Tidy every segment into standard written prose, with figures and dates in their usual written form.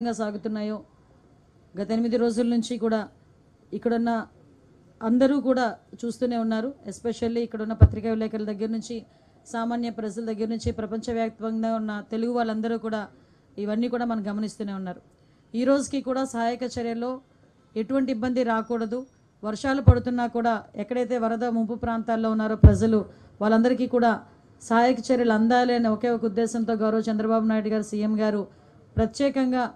సాగుతున్నాయో గత 8 రోజుల నుంచి కూడా ఇక్కడున్న అందరూ కూడా చూస్తూనే ఉన్నారు. ఎస్పెషల్లీ ఇక్కడున్న పత్రికా విలేకరుల దగ్గర నుంచి సామాన్య ప్రజల దగ్గర నుంచి ప్రపంచవ్యాప్తంగా ఉన్న తెలుగు వాళ్ళందరూ కూడా ఇవన్నీ కూడా మనం గమనిస్తూనే ఉన్నారు. ఈ రోజుకి కూడా సహాయక చర్యల్లో ఎటువంటి ఇబ్బంది రాకూడదు. వర్షాలు పడుతున్నా కూడా ఎక్కడైతే వరద ముంపు ప్రాంతాల్లో ఉన్నారో ప్రజలు వాళ్ళందరికీ కూడా సహాయక చర్యలు అందాలి అనే ఒకే ఒక ఉద్దేశంతో గౌరవ చంద్రబాబు నాయుడు గారు సీఎం గారు ప్రత్యేకంగా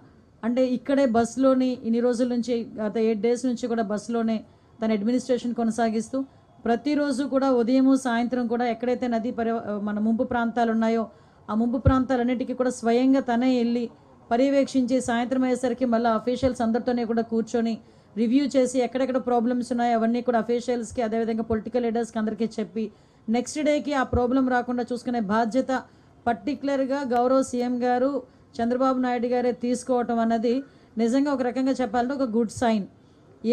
అంటే ఇక్కడే బస్సులోని ఇన్ని రోజుల నుంచి గత 8 డేస్ నుంచి కూడా బస్సులోనే తన అడ్మినిస్ట్రేషన్ కొనసాగిస్తూ ప్రతిరోజు కూడా ఉదయము సాయంత్రం కూడా ఎక్కడైతే మన ముంపు ప్రాంతాలు ఉన్నాయో ఆ ముంపు ప్రాంతాలన్నిటికీ కూడా స్వయంగా తనే వెళ్ళి పర్యవేక్షించి సాయంత్రం అయ్యేసరికి మళ్ళీ అఫీషియల్స్ అందరితోనే కూడా కూర్చొని రివ్యూ చేసి ఎక్కడెక్కడ ప్రాబ్లమ్స్ ఉన్నాయో అవన్నీ కూడా అఫీషియల్స్కి అదేవిధంగా పొలిటికల్ లీడర్స్కి అందరికీ చెప్పి నెక్స్ట్ డేకి ఆ ప్రాబ్లం రాకుండా చూసుకునే బాధ్యత పర్టికులర్గా గౌరవ సీఎం గారు చంద్రబాబు నాయుడు గారే తీసుకోవటం అన్నది నిజంగా ఒక రకంగా చెప్పాలంటే ఒక గుడ్ సైన్.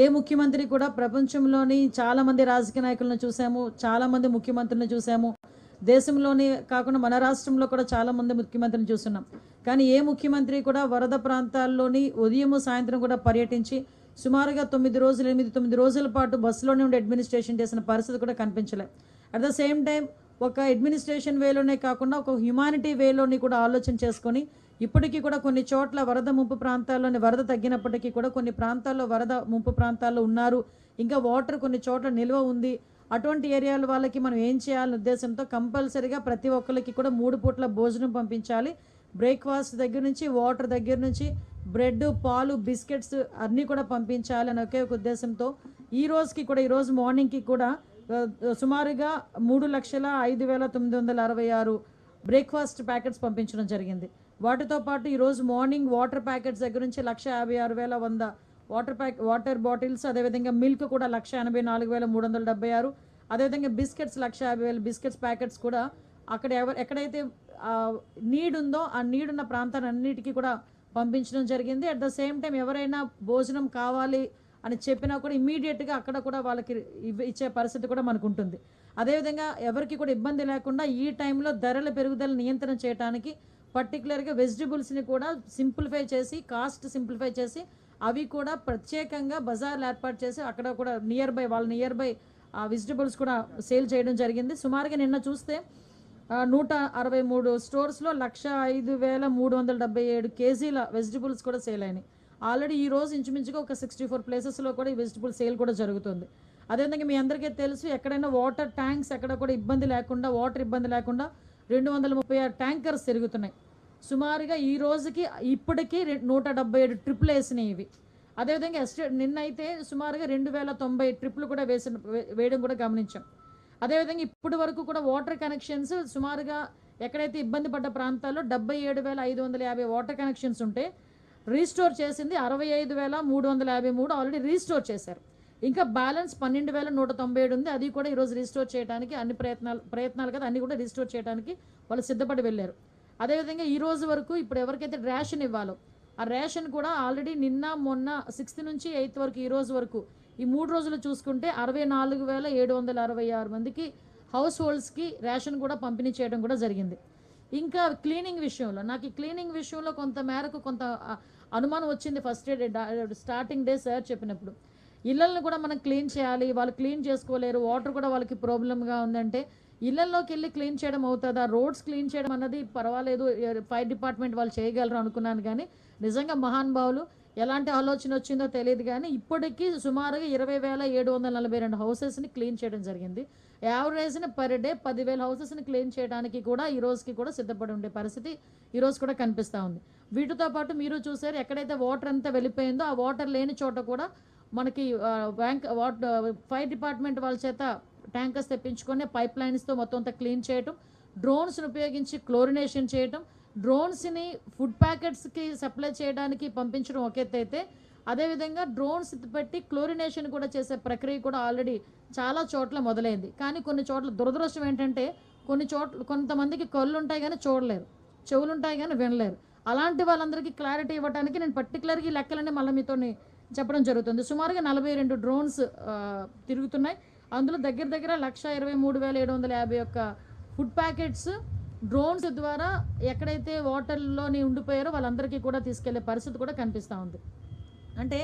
ఏ ముఖ్యమంత్రి కూడా ప్రపంచంలోని చాలామంది రాజకీయ నాయకులను చూసాము, చాలామంది ముఖ్యమంత్రులను చూసాము, దేశంలోని కాకుండా మన రాష్ట్రంలో కూడా చాలామంది ముఖ్యమంత్రిని చూస్తున్నాం. కానీ ఏ ముఖ్యమంత్రి కూడా వరద ప్రాంతాల్లోని ఉదయము సాయంత్రం కూడా పర్యటించి సుమారుగా 9 రోజుల పాటు బస్సులోనే ఉండి అడ్మినిస్ట్రేషన్ చేసిన పరిస్థితి కూడా కనిపించలేదు. అట్ ద సేమ్ టైం ఒక అడ్మినిస్ట్రేషన్ వేలోనే కాకుండా ఒక హ్యుమానిటీ వేలోని కూడా ఆలోచన చేసుకొని ఇప్పటికీ కూడా కొన్ని చోట్ల వరద ముంపు ప్రాంతాల్లోని వరద తగ్గినప్పటికీ కూడా కొన్ని ప్రాంతాల్లో వరద ముంపు ప్రాంతాల్లో ఉన్నారు, ఇంకా వాటర్ కొన్ని చోట్ల నిల్వ ఉంది. అటువంటి ఏరియాల వాళ్ళకి మనం ఏం చేయాలనే ఉద్దేశంతో కంపల్సరీగా ప్రతి ఒక్కరికి కూడా 3 పూట్ల భోజనం పంపించాలి. బ్రేక్ఫాస్ట్ దగ్గర నుంచి వాటర్ దగ్గర నుంచి బ్రెడ్ పాలు బిస్కెట్స్ అన్నీ కూడా పంపించాలి అని ఒకే ఒక ఉద్దేశంతో ఈ రోజు మార్నింగ్కి కూడా సుమారుగా 3,05,966 బ్రేక్ఫాస్ట్ ప్యాకెట్స్ పంపించడం జరిగింది. వాటితో పాటు ఈరోజు మార్నింగ్ వాటర్ ప్యాకెట్స్ దగ్గర నుంచి 1,56,100 వాటర్ బాటిల్స్, అదేవిధంగా మిల్క్ కూడా 1,84,376, అదేవిధంగా బిస్కెట్స్ 1,50,000 బిస్కెట్స్ ప్యాకెట్స్ కూడా అక్కడ ఎక్కడైతే నీడ్ ఉందో ఆ నీడ్ ఉన్న ప్రాంతాలన్నిటికీ కూడా పంపించడం జరిగింది. అట్ ద సేమ్ టైం ఎవరైనా భోజనం కావాలి అని చెప్పినా కూడా ఇమ్మీడియట్గా అక్కడ కూడా వాళ్ళకి ఇచ్చే పరిస్థితి కూడా మనకు ఉంటుంది. అదేవిధంగా ఎవరికి కూడా ఇబ్బంది లేకుండా ఈ టైంలో ధరల పెరుగుదల నియంత్రణ చేయడానికి పర్టికులర్గా వెజిటబుల్స్ని కూడా సింప్లిఫై చేసి కాస్ట్ సింప్లిఫై చేసి అవి కూడా ప్రత్యేకంగా బజార్లు ఏర్పాటు చేసి అక్కడ కూడా నియర్ బై వెజిటబుల్స్ కూడా సేల్ చేయడం జరిగింది. సుమారుగా నిన్న చూస్తే 163 స్టోర్స్లో 105,377 కేజీల వెజిటబుల్స్ కూడా సేల్ అయినాయి. ఆల్రెడీ ఈ రోజు ఇంచుమించుగా ఒక 64 ప్లేసెస్లో కూడా ఈ వెజిటబుల్ సేల్ కూడా జరుగుతుంది. అదేవిధంగా మీ అందరికీ తెలుసు ఎక్కడైనా వాటర్ ట్యాంక్స్ ఎక్కడ కూడా వాటర్ ఇబ్బంది లేకుండా 236 ట్యాంకర్స్ తిరుగుతున్నాయి. సుమారుగా ఈ రోజుకి ఇప్పటికీ 177 ట్రిప్లు వేసినాయి ఇవి. అదేవిధంగా నిన్నైతే సుమారుగా 2,090 ట్రిప్లు కూడా వేయడం కూడా గమనించాం. అదేవిధంగా ఇప్పటి వరకు కూడా వాటర్ కనెక్షన్స్ సుమారుగా ఎక్కడైతే ఇబ్బంది పడ్డ ప్రాంతాల్లో 77,550 వాటర్ కనెక్షన్స్ ఉంటే రీస్టోర్ చేసింది 65,353 ఆల్రెడీ రీస్టోర్ చేశారు. ఇంకా బ్యాలెన్స్ 12,197 ఉంది. అది కూడా ఈరోజు రీస్టోర్ చేయడానికి అన్ని ప్రయత్నాలు కదా అన్నీ కూడా రీస్టోర్ చేయడానికి వాళ్ళు సిద్ధపడి వెళ్ళారు. అదేవిధంగా ఈ రోజు వరకు ఇప్పుడు ఎవరికైతే రేషన్ ఇవ్వాలో ఆ రేషన్ కూడా ఆల్రెడీ నిన్న మొన్న 6th నుంచి 8th వరకు ఈ రోజు వరకు ఈ 3 రోజులు చూసుకుంటే 64,766 మందికి హౌస్ హోల్డ్స్కి రేషన్ కూడా పంపిణీ చేయడం కూడా జరిగింది. ఇంకా క్లీనింగ్ విషయంలో కొంత అనుమానం వచ్చింది. ఫస్ట్ స్టార్టింగ్ డే సార్ చెప్పినప్పుడు ఇళ్లను కూడా మనం క్లీన్ చేయాలి, వాళ్ళు క్లీన్ చేసుకోలేరు, వాటర్ కూడా వాళ్ళకి ప్రాబ్లంగా ఉందంటే ఇళ్లలోకి వెళ్ళి క్లీన్ చేయడం అవుతుందా, రోడ్స్ క్లీన్ చేయడం అన్నది పర్వాలేదు ఫైర్ డిపార్ట్మెంట్ వాళ్ళు చేయగలరు అనుకున్నాను. కానీ నిజంగా మహానుభావులు ఎలాంటి ఆలోచన వచ్చిందో తెలియదు. కానీ ఇప్పటికీ సుమారుగా 20,742 హౌసెస్ని క్లీన్ చేయడం జరిగింది. యావరేజ్ని పర్ డే 10,000 హౌసెస్ని క్లీన్ చేయడానికి కూడా ఈ రోజుకి కూడా సిద్ధపడి ఉండే పరిస్థితి ఈరోజు కూడా కనిపిస్తూ ఉంది. వీటితో పాటు మీరు చూసారు ఎక్కడైతే వాటర్ అంతా వెళ్ళిపోయిందో ఆ వాటర్ లేని చోట కూడా మనకి ఫైర్ డిపార్ట్మెంట్ వాళ్ళ చేత ట్యాంకర్స్ తెప్పించుకొని పైప్ లైన్స్తో మొత్తం అంతా క్లీన్ చేయటం, డ్రోన్స్ని ఉపయోగించి క్లోరినేషన్ చేయటం, డ్రోన్స్ని ఫుడ్ ప్యాకెట్స్కి సప్లై చేయడానికి పంపించడం ఒక ఎత్తు అయితే అదేవిధంగా డ్రోన్స్ పెట్టి క్లోరినేషన్ కూడా చేసే ప్రక్రియ కూడా ఆల్రెడీ చాలా చోట్ల మొదలైంది. కానీ కొన్ని చోట్ల దురదృష్టం ఏంటంటే కొంతమందికి కళ్ళు ఉంటాయి కానీ చూడలేరు, చెవులు ఉంటాయి కానీ వినలేరు. అలాంటి వాళ్ళందరికీ క్లారిటీ ఇవ్వడానికి నేను పర్టికులర్గా ఈ లెక్కలన్నీ మళ్ళీ మీతో చెప్పడం జరుగుతుంది. సుమారుగా 42 డ్రోన్స్ తిరుగుతున్నాయి. అందులో దగ్గర 1,23,751 ఫుడ్ ప్యాకెట్స్ డ్రోన్స్ ద్వారా ఎక్కడైతే వాటర్లోని ఉండిపోయారో వాళ్ళందరికీ కూడా తీసుకెళ్లే పరిస్థితి కూడా కనిపిస్తూ ఉంది. అంటే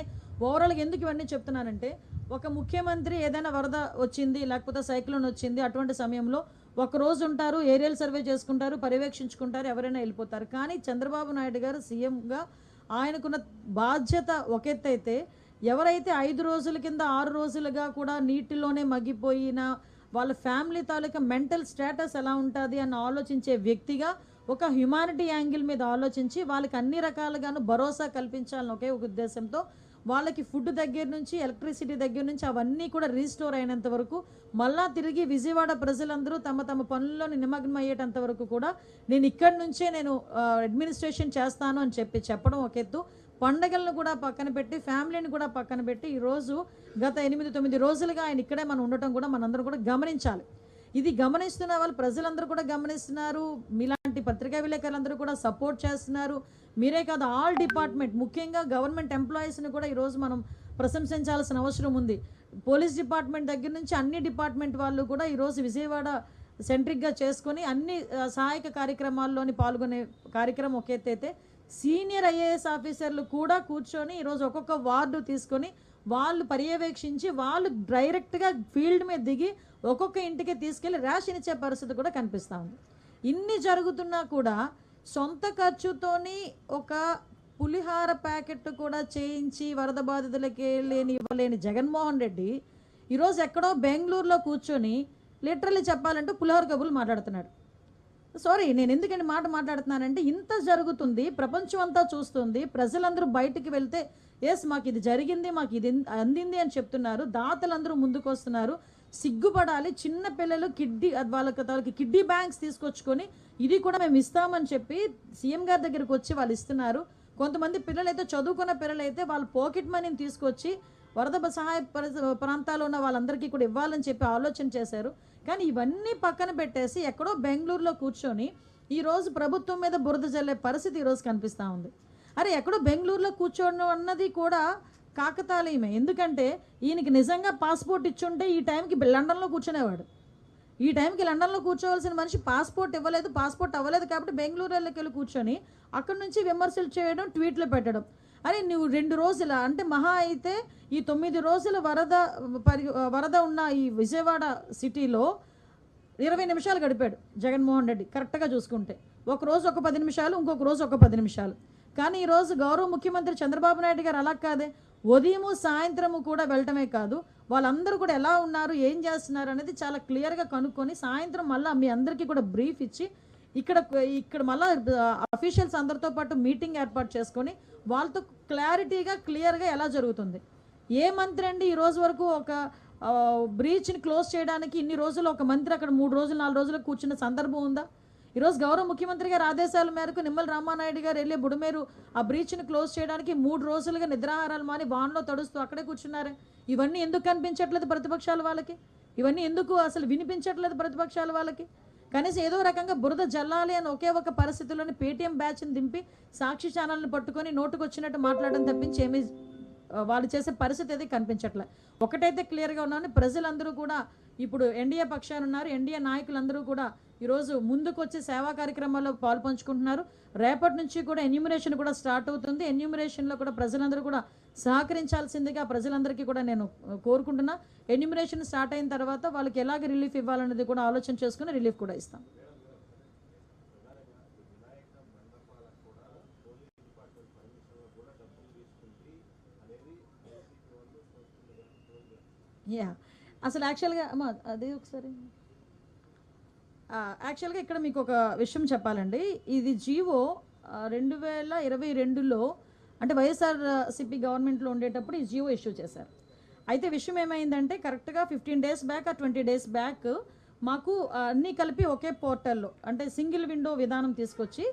ఓవరాల్గా ఎందుకు ఇవన్నీ చెప్తున్నానంటే, ఒక ముఖ్యమంత్రి ఏదైనా వరద వచ్చింది లేకపోతే సైక్లోన్ వచ్చింది అటువంటి సమయంలో ఒక రోజు ఉంటారు, ఏరియల్ సర్వే చేసుకుంటారు, పర్యవేక్షించుకుంటారు, ఎవరైనా వెళ్ళిపోతారు. కానీ చంద్రబాబు నాయుడు గారు సీఎంగా ఆయనకున్న బాధ్యత ఒక ఎత్తు అయితే, ఎవరైతే 5 రోజుల కింద 6 రోజులుగా కూడా నీటిలోనే మగ్గిపోయిన వాళ్ళ ఫ్యామిలీ తాలూకా మెంటల్ స్టేటస్ ఎలా ఉంటుంది అని ఆలోచించే వ్యక్తిగా ఒక హ్యుమానిటీ యాంగిల్ మీద ఆలోచించి వాళ్ళకి అన్ని రకాలుగాను భరోసా కల్పించాలని ఒకే ఒక ఉద్దేశంతో వాళ్ళకి ఫుడ్ దగ్గర నుంచి ఎలక్ట్రిసిటీ దగ్గర నుంచి అవన్నీ కూడా రీస్టోర్ అయినంత వరకు మళ్ళా తిరిగి విజయవాడ ప్రజలందరూ తమ తమ పనుల్లోని నిమగ్నం అయ్యేటంత వరకు కూడా నేను ఇక్కడి నుంచే అడ్మినిస్ట్రేషన్ చేస్తాను అని చెప్పడం ఒక ఎత్తు, పండగలను కూడా పక్కన పెట్టి ఫ్యామిలీని కూడా పక్కన పెట్టి ఈరోజు గత 8-9 రోజులుగా ఆయన ఇక్కడే మనం ఉండటం కూడా మనందరం కూడా గమనించాలి. ఇది గమనిస్తున్న వాళ్ళు ప్రజలందరూ కూడా గమనిస్తున్నారు, మీలాంటి పత్రికా విలేకరులందరూ కూడా సపోర్ట్ చేస్తున్నారు. మీరే కాదు, ఆల్ డిపార్ట్మెంట్, ముఖ్యంగా గవర్నమెంట్ ఎంప్లాయీస్ని కూడా ఈరోజు మనం ప్రశంసించాల్సిన అవసరం ఉంది. పోలీస్ డిపార్ట్మెంట్ దగ్గర నుంచి అన్ని డిపార్ట్మెంట్ వాళ్ళు కూడా ఈరోజు విజయవాడ సెంట్రిక్గా చేసుకొని అన్ని సహాయక కార్యక్రమాల్లోని పాల్గొనే కార్యక్రమం ఒక ఎత్తైతే, సీనియర్ ఐఏఎస్ ఆఫీసర్లు కూడా కూర్చొని ఈరోజు ఒక్కొక్క వార్డు తీసుకొని వాళ్ళు పర్యవేక్షించి వాళ్ళు డైరెక్ట్గా ఫీల్డ్ మీద దిగి ఒక్కొక్క ఇంటికి తీసుకెళ్ళి రేషన్ ఇచ్చే పరిస్థితి కూడా కనిపిస్తూ ఉంది. ఇన్ని జరుగుతున్నా కూడా సొంత ఖర్చుతోని ఒక పులిహార ప్యాకెట్ కూడా చేయించి వరద బాధితులకి ఇవ్వలేని జగన్మోహన్ రెడ్డి ఈరోజు ఎక్కడో బెంగళూరులో కూర్చొని లిటరల్లీ చెప్పాలంటే పులిహోర కబుర్లు మాట్లాడుతున్నాడు. సారీ, నేను ఎందుకంటే మాట్లాడుతున్నానంటే, ఇంత జరుగుతుంది, ప్రపంచం అంతా చూస్తుంది, ప్రజలందరూ బయటికి వెళ్తే ఎస్ మాకు ఇది జరిగింది, మాకు ఇది అందింది అని చెప్తున్నారు, దాతలందరూ ముందుకు వస్తున్నారు. సిగ్గుపడాలి. చిన్న పిల్లలు వాళ్ళకి కిడ్నీ బ్యాంక్స్ తీసుకొచ్చుకొని ఇది కూడా మేము ఇస్తామని చెప్పి సీఎం గారి దగ్గరికి వచ్చి వాళ్ళు ఇస్తున్నారు. కొంతమంది పిల్లలైతే చదువుకున్న పిల్లలైతే వాళ్ళ పాకెట్ మనీని తీసుకొచ్చి వరద సహాయ ప్రాంతాల్లో ఉన్న వాళ్ళందరికీ కూడా ఇవ్వాలని చెప్పి ఆలోచన చేశారు. కానీ ఇవన్నీ పక్కన పెట్టేసి ఎక్కడో బెంగళూరులో కూర్చొని ఈరోజు ప్రభుత్వం మీద బురద జల్లే పరిస్థితి ఈరోజు కనిపిస్తూ ఉంది. అరే ఎక్కడో బెంగళూరులో కూర్చోవడం అన్నది కూడా కాకతాళీయమే. ఎందుకంటే ఈయనకి నిజంగా పాస్పోర్ట్ ఇచ్చుంటే ఈ టైంకి లండన్లో కూర్చునేవాడు. ఈ టైంకి లండన్లో కూర్చోవలసిన మనిషి పాస్పోర్ట్ అవ్వలేదు కాబట్టి బెంగళూరులోకి వెళ్ళి కూర్చొని అక్కడి నుంచి విమర్శలు చేయడం, ట్వీట్లు పెట్టడం. అరే నువ్వు 2 రోజుల అంటే మహా అయితే ఈ 9 రోజుల వరద ఉన్న ఈ విజయవాడ సిటీలో 20 నిమిషాలు గడిపాడు జగన్మోహన్ రెడ్డి కరెక్ట్గా చూసుకుంటే. ఒక రోజు ఒక 10 నిమిషాలు, ఇంకొక రోజు ఒక 10 నిమిషాలు. కానీ ఈరోజు గౌరవ ముఖ్యమంత్రి చంద్రబాబు నాయుడు గారు అలా కాదే, ఉదయము సాయంత్రము కూడా వెళ్ళటమే కాదు, వాళ్ళందరూ కూడా ఎలా ఉన్నారు, ఏం చేస్తున్నారు అనేది చాలా క్లియర్గా కనుక్కొని సాయంత్రం మళ్ళీ మీ అందరికీ కూడా బ్రీఫ్ ఇచ్చి ఇక్కడ మళ్ళీ అఫీషియల్స్ అందరితో పాటు మీటింగ్ ఏర్పాటు చేసుకొని వాళ్ళతో క్లియర్గా ఎలా జరుగుతుంది. ఏ మంత్రి అండి ఈరోజు వరకు ఒక బ్రీచ్ని క్లోజ్ చేయడానికి ఇన్ని రోజులు ఒక మంత్రి అక్కడ 3 రోజులు 4 రోజులు కూర్చున్న సందర్భం ఉందా? ఈరోజు గౌరవ ముఖ్యమంత్రి గారి ఆదేశాల మేరకు నిమ్మల రామానాయుడు గారు వెళ్ళి బుడమేరు ఆ బ్రీచ్ని క్లోజ్ చేయడానికి 3 రోజులుగా నిద్రాహారాలు మాని వాన్లో తడుస్తూ అక్కడే కూర్చున్నారే. ఇవన్నీ ఎందుకు కనిపించట్లేదు ప్రతిపక్షాల వాళ్ళకి? ఇవన్నీ ఎందుకు అసలు వినిపించట్లేదు ప్రతిపక్షాల వాళ్ళకి? కనీసం ఏదో రకంగా బురద జల్లాలి అని ఒకే ఒక పరిస్థితుల్లోని పేటీఎం బ్యాచ్ని దింపి సాక్షి ఛానల్ని పట్టుకొని నోటుకు వచ్చినట్టు మాట్లాడడం తప్పించి ఏమీ వాళ్ళు చేసే పరిస్థితి అయితే కనిపించట్లే. ఒకటైతే క్లియర్గా ఉన్నాను, ప్రజలందరూ కూడా ఇప్పుడు ఎన్డీఏ పక్షాన ఉన్నారు. ఎన్డీఏ నాయకులందరూ కూడా ఈరోజు ముందుకు వచ్చి సేవా కార్యక్రమాల్లో పాల్పంచుకుంటున్నారు. రేపటి నుంచి కూడా ఎన్యూమరేషన్ కూడా స్టార్ట్ అవుతుంది. ఎన్యూమరేషన్లో కూడా ప్రజలందరూ కూడా సహకరించాల్సిందిగా ప్రజలందరికీ కూడా నేను కోరుకుంటున్నా. ఎన్యూమరేషన్ స్టార్ట్ అయిన తర్వాత వాళ్ళకి ఎలాగ రిలీఫ్ ఇవ్వాలనేది కూడా ఆలోచన చేసుకుని రిలీఫ్ కూడా ఇస్తాం. అసలు యాక్చువల్గా అదే ఒకసారి యాక్చువల్గా ఇక్కడ మీకు ఒక విషయం చెప్పాలండి. ఇది జీవో 2022లో అంటే వైఎస్ఆర్సీపీ గవర్నమెంట్లో ఉండేటప్పుడు ఈ జీవో ఇష్యూ చేశారు. అయితే విషయం ఏమైందంటే కరెక్ట్గా 15 డేస్ బ్యాక్ 20 డేస్ బ్యాక్ మాకు అన్నీ కలిపి ఒకే పోర్టల్లో అంటే సింగిల్ విండో విధానం తీసుకొచ్చి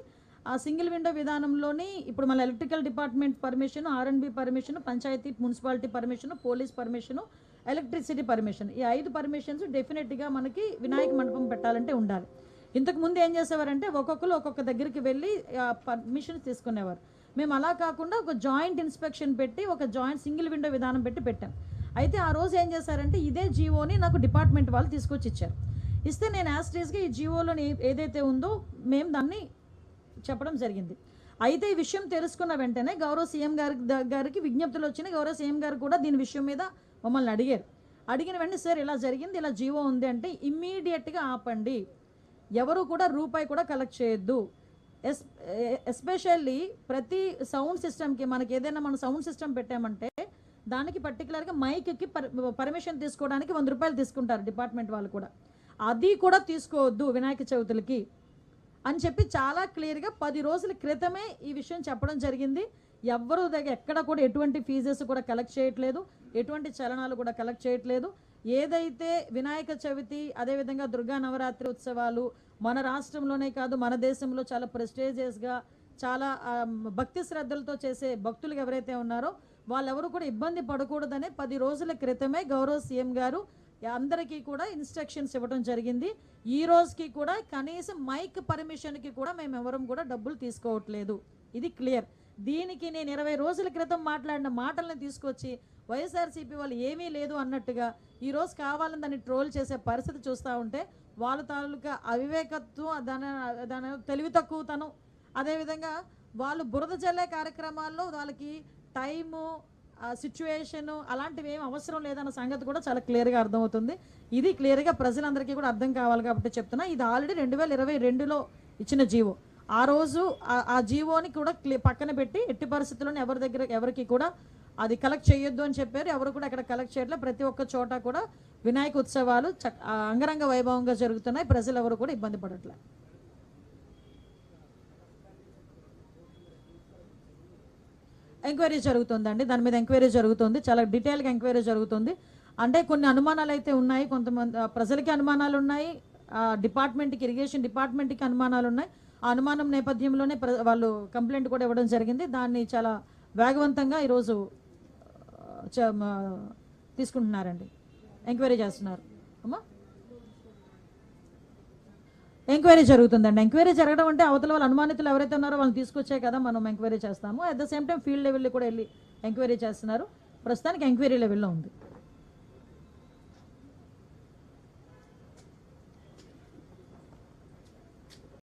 ఆ సింగిల్ విండో విధానంలోని ఇప్పుడు మన electrical department permission, R&B permission, panchayati municipality permission, police permission, electricity permission, ఈ 5 పర్మిషన్స్ డెఫినెట్గా మనకి వినాయక మండపం పెట్టాలంటే ఉండాలి. ఇంతకుముందు ఏం చేసేవారంటే ఒక్కొక్కరు ఒక్కొక్క దగ్గరికి వెళ్ళి పర్మిషన్స్ తీసుకునేవారు. మేము అలా కాకుండా ఒక జాయింట్ ఇన్స్పెక్షన్ పెట్టి ఒక జాయింట్ సింగిల్ విండో విధానం పెట్టాం. అయితే ఆ రోజు ఏం చేశారంటే ఇదే జీవోని నాకు డిపార్ట్మెంట్ వాళ్ళు తీసుకొచ్చి ఇచ్చారు. ఇస్తే నేను యాస్టేజ్గా ఈ జీవోలోని ఏదైతే ఉందో మేము దాన్ని చెప్పడం జరిగింది. అయితే ఈ విషయం తెలుసుకున్న వెంటనే గౌరవ సీఎం గారికి విజ్ఞప్తులు వచ్చినాయి. గౌరవ సీఎం గారు కూడా దీని విషయం మీద మమ్మల్ని అడిగారు. అడిగిన వెంటనే సార్ ఇలా జరిగింది, ఇలా జీవో ఉంది అంటే ఇమ్మీడియట్గా ఆపండి, ఎవరు కూడా రూపాయి కూడా కలెక్ట్ చేయొద్దు. ఎస్పెషల్లీ ప్రతి సౌండ్ సిస్టమ్కి మనకి ఏదైనా మనం సౌండ్ సిస్టమ్ పెట్టామంటే దానికి పర్టికులర్గా మైక్కి పర్మిషన్ తీసుకోవడానికి 100 రూపాయలు తీసుకుంటారు డిపార్ట్మెంట్ వాళ్ళు కూడా. అది కూడా తీసుకోవద్దు వినాయక చవితులకి అని చెప్పి చాలా క్లియర్గా 10 రోజుల క్రితమే ఈ విషయం చెప్పడం జరిగింది. ఎవ్వరూ ఎక్కడ కూడా ఎటువంటి ఫీజెస్ కూడా కలెక్ట్ చేయట్లేదు, ఎటువంటి చలనాలు కూడా కలెక్ట్ చేయట్లేదు. ఏదైతే వినాయక చవితి అదేవిధంగా దుర్గా నవరాత్రి ఉత్సవాలు మన రాష్ట్రంలోనే కాదు మన దేశంలో చాలా ప్రెస్టేజియస్గా చాలా భక్తి శ్రద్ధలతో చేసే భక్తులు ఎవరైతే ఉన్నారో వాళ్ళెవరూ కూడా ఇబ్బంది పడకూడదనే 10 రోజుల క్రితమే గౌరవ సీఎం గారు అందరికీ కూడా ఇన్స్ట్రక్షన్స్ ఇవ్వడం జరిగింది. ఈ రోజుకి కూడా కనీసం మైక్ పర్మిషన్కి కూడా మేము ఎవరం కూడా డబ్బులు తీసుకోవట్లేదు. ఇది క్లియర్. దీనికి నేను 20 రోజుల క్రితం మాట్లాడిన మాటలను తీసుకొచ్చి వైఎస్ఆర్సీపీ వాళ్ళు ఏమీ లేదు అన్నట్టుగా ఈరోజు కావాలని దాన్ని ట్రోల్ చేసే పరిస్థితి చూస్తూ ఉంటే వాళ్ళ తాలూకా అవివేకత్వం, దాని తెలివి తక్కువతనం, అదేవిధంగా వాళ్ళు బురద జల్లే కార్యక్రమాల్లో వాళ్ళకి టైము సిచ్యువేషను అలాంటివి ఏం అవసరం లేదన్న సంగతి కూడా చాలా క్లియర్గా అర్థమవుతుంది. ఇది క్లియర్గా ప్రజలందరికీ కూడా అర్థం కావాలి కాబట్టి చెప్తున్నా. ఇది ఆల్రెడీ 2022లో ఇచ్చిన జీవో. ఆ రోజు ఆ జీవోని కూడా పక్కన పెట్టి ఎట్టి పరిస్థితుల్లోనే ఎవరికి కూడా అది కలెక్ట్ చేయొద్దు అని చెప్పారు. ఎవరు కూడా అక్కడ కలెక్ట్ చేయట్లేదు. ప్రతి ఒక్క చోట కూడా వినాయక ఉత్సవాలు అంగరంగ వైభవంగా జరుగుతున్నాయి. ప్రజలు ఎవరు కూడా ఇబ్బంది పడట్లేదు. ఎంక్వైరీ జరుగుతుందండి, దాని మీద ఎంక్వైరీ జరుగుతుంది, చాలా డీటెయిల్గా ఎంక్వైరీ జరుగుతుంది. అంటే కొన్ని అనుమానాలు అయితే ఉన్నాయి, కొంతమంది ప్రజలకి అనుమానాలు ఉన్నాయి, డిపార్ట్మెంట్కి ఇరిగేషన్ డిపార్ట్మెంట్కి అనుమానాలు ఉన్నాయి. ఆ అనుమానం నేపథ్యంలోనే వాళ్ళు కంప్లైంట్ కూడా ఇవ్వడం జరిగింది. దాన్ని చాలా వేగవంతంగా ఈరోజు తీసుకుంటున్నారండి, ఎంక్వైరీ చేస్తున్నారు. అమ్మా ఎంక్వైరీ జరుగుతుందండి. ఎంక్వైరీ జరగడం అంటే అవతల వాళ్ళు అనుమానితులు ఎవరైతే ఉన్నారో వాళ్ళని తీసుకొచ్చే కదా మనం ఎంక్వైరీ చేస్తాము. At the same time field లెవెల్లో కూడా వెళ్ళి ఎంక్వైరీ చేస్తున్నారు. ప్రస్తుతానికి ఎంక్వైరీ లెవెల్లో ఉంది.